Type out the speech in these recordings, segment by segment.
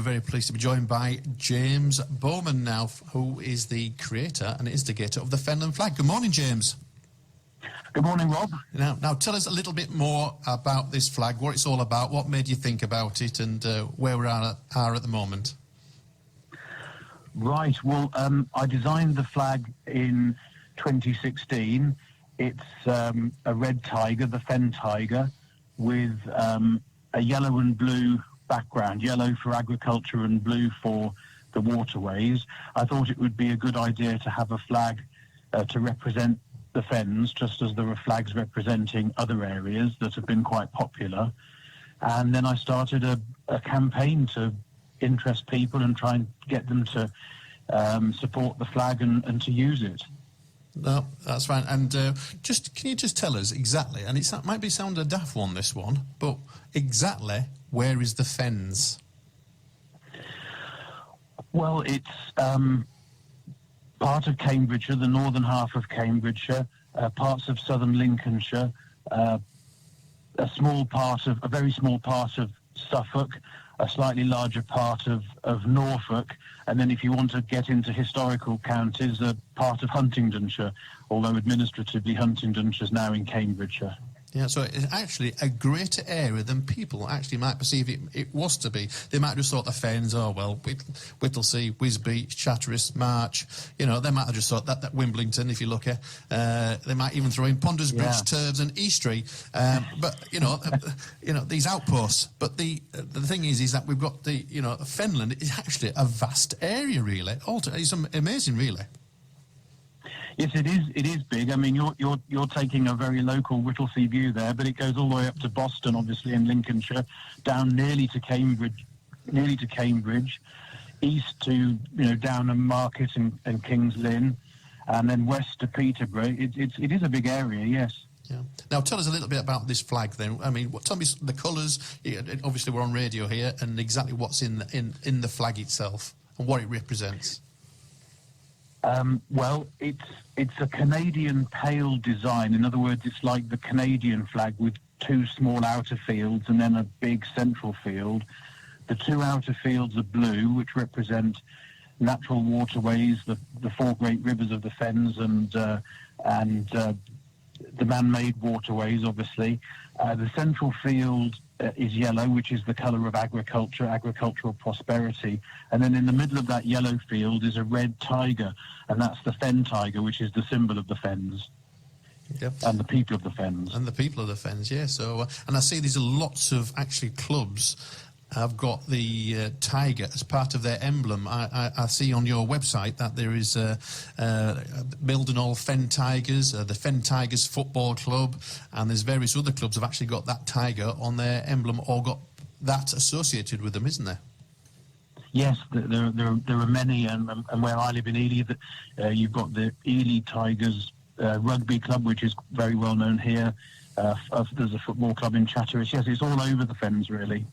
very pleased to be joined by James Bowman now, who is the creator and instigator of the Fenland Flag. Good morning, James. Good morning, Rob. Now tell us a little bit more about this flag, what it's all about, what made you think about it, and where we are at the moment. Right, well, I designed the flag in 2016. It's a red tiger, the Fen Tiger, with a yellow and blue background, yellow for agriculture and blue for the waterways. I thought it would be a good idea to have a flag to represent the Fens, just as there are flags representing other areas that have been quite popular. And then I started a campaign to interest people and try and get them to support the flag and to use it. No, that's fine. And can you just tell us exactly, and it might be sound a daft one, this one, but exactly where is the Fens? Well, it's part of Cambridgeshire, the northern half of Cambridgeshire, parts of southern Lincolnshire, a very small part of Suffolk, a slightly larger part of Norfolk, and then if you want to get into historical counties, a part of Huntingdonshire, although administratively Huntingdonshire is now in Cambridgeshire. Yeah, so it's actually a greater area than people actually might perceive it was to be. They might just thought the Fens, Whittlesea, Wisbech, Chatteris, March, they might have just thought that Wimbledon, if you look at, they might even throw in Ponders Bridge, Turves and Eastry, but, these outposts. But the thing is that we've got Fenland is actually a vast area, really. It's amazing, really. Yes, it is big. I mean, you're taking a very local Whittlesea view there, but it goes all the way up to Boston, obviously, in Lincolnshire, down nearly to Cambridge, east to Downham Market and Kings Lynn, and then west to Peterborough. It is a big area, yes. Yeah. Now, tell us a little bit about this flag, then. I mean, tell me the colours. Obviously, we're on radio here, and exactly what's in the flag itself and what it represents. Well, it's a Canadian pale design. In other words, it's like the Canadian flag with two small outer fields and then a big central field. The two outer fields are blue, which represent natural waterways, the four great rivers of the Fens and the man-made waterways, obviously. The central field is yellow, which is the colour of agricultural prosperity. And then in the middle of that yellow field is a red tiger, and that's the Fen Tiger, which is the symbol of the Fens. Yep. And the people of the Fens. And the people of the Fens, yeah. So, and I see there's lots of actually clubs have got the tiger as part of their emblem. I see on your website that there is Mildenhall Fen Tigers, the Fen Tigers Football Club, and there's various other clubs have actually got that tiger on their emblem or got that associated with them, isn't there? Yes, there are many, and where I live in Ely, you've got the Ely Tigers Rugby Club, which is very well known here. There's a football club in Chatteris. Yes, it's all over the Fens, really.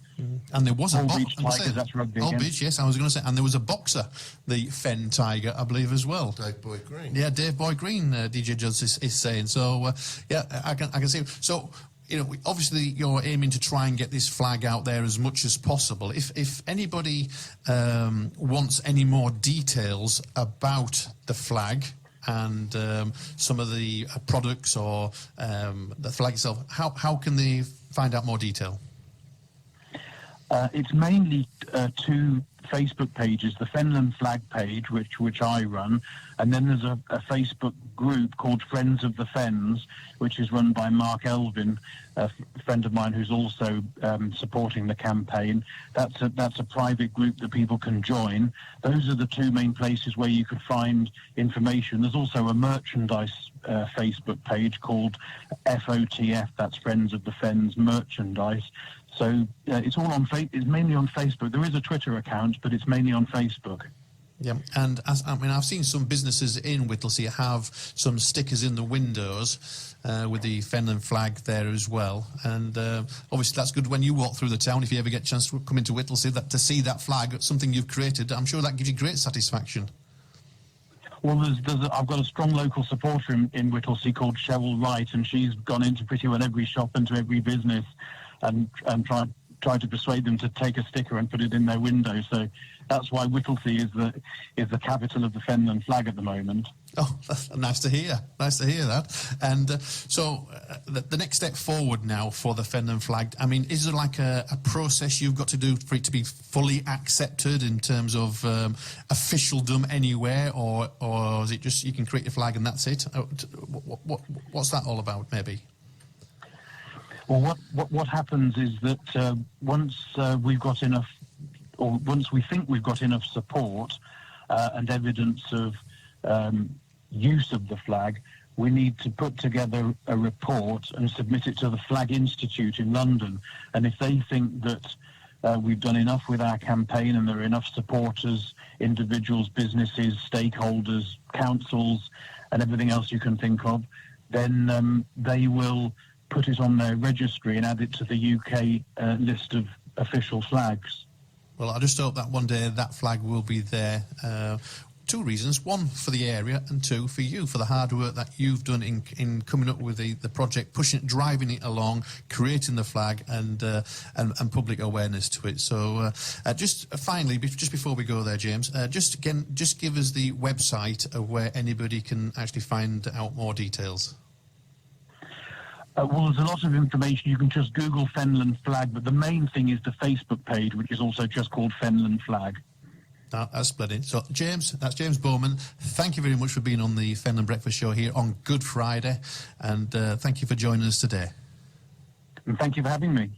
And there was a boxer. That's rugby. Beach, yes, I was going to say. And there was a boxer, the Fen Tiger, I believe, as well. Dave Boyd Green. Yeah, Dave Boyd Green, DJ Judge is saying. So, I can see. So, obviously you're aiming to try and get this flag out there as much as possible. If anybody wants any more details about the flag and some of the products or the flag itself, how can they find out more detail? It's mainly two Facebook pages, the Fenland Flag page, which I run, and then there's a Facebook group called Friends of the Fens, which is run by Mark Elvin, a friend of mine who's also supporting the campaign. That's a private group that people can join. Those are the two main places where you could find information. There's also a merchandise Facebook page called FOTF, that's Friends of the Fens Merchandise. So it's all it's mainly on Facebook. There is a Twitter account, but it's mainly on Facebook. Yeah, and I've seen some businesses in Whittlesea have some stickers in the windows with the Fenland flag there as well. And obviously that's good when you walk through the town, if you ever get a chance to come into Whittlesea, to see that flag, something you've created. I'm sure that gives you great satisfaction. Well, I've got a strong local supporter in Whittlesea called Cheryl Wright, and she's gone into pretty well every shop and to every business and try to persuade them to take a sticker and put it in their window. So that's why Whittlesea is the capital of the Fenland Flag at the moment. Oh, that's nice to hear. Nice to hear that. And so the next step forward now for the Fenland Flag, I mean, is there like a process you've got to do for it to be fully accepted in terms of officialdom anywhere, or is it just you can create your flag and that's it? What's that all about, maybe? Well, what happens is that once we've got enough, or once we think we've got enough support and evidence of use of the flag, we need to put together a report and submit it to the Flag Institute in London. And if they think that we've done enough with our campaign and there are enough supporters, individuals, businesses, stakeholders, councils, and everything else you can think of, then they will put it on their registry and add it to the UK list of official flags. Well, I just hope that one day that flag will be there. Two reasons: one, for the area, and two, for you, for the hard work that you've done in coming up with the project, pushing it, driving it along, creating the flag, and public awareness to it. So, just finally, just before we go there, James, just give us the website of where anybody can actually find out more details. Well, there's a lot of information. You can just Google Fenland Flag, but the main thing is the Facebook page, which is also just called Fenland Flag. That's splendid. So, James, that's James Bowman. Thank you very much for being on the Fenland Breakfast Show here on Good Friday, and thank you for joining us today. And thank you for having me.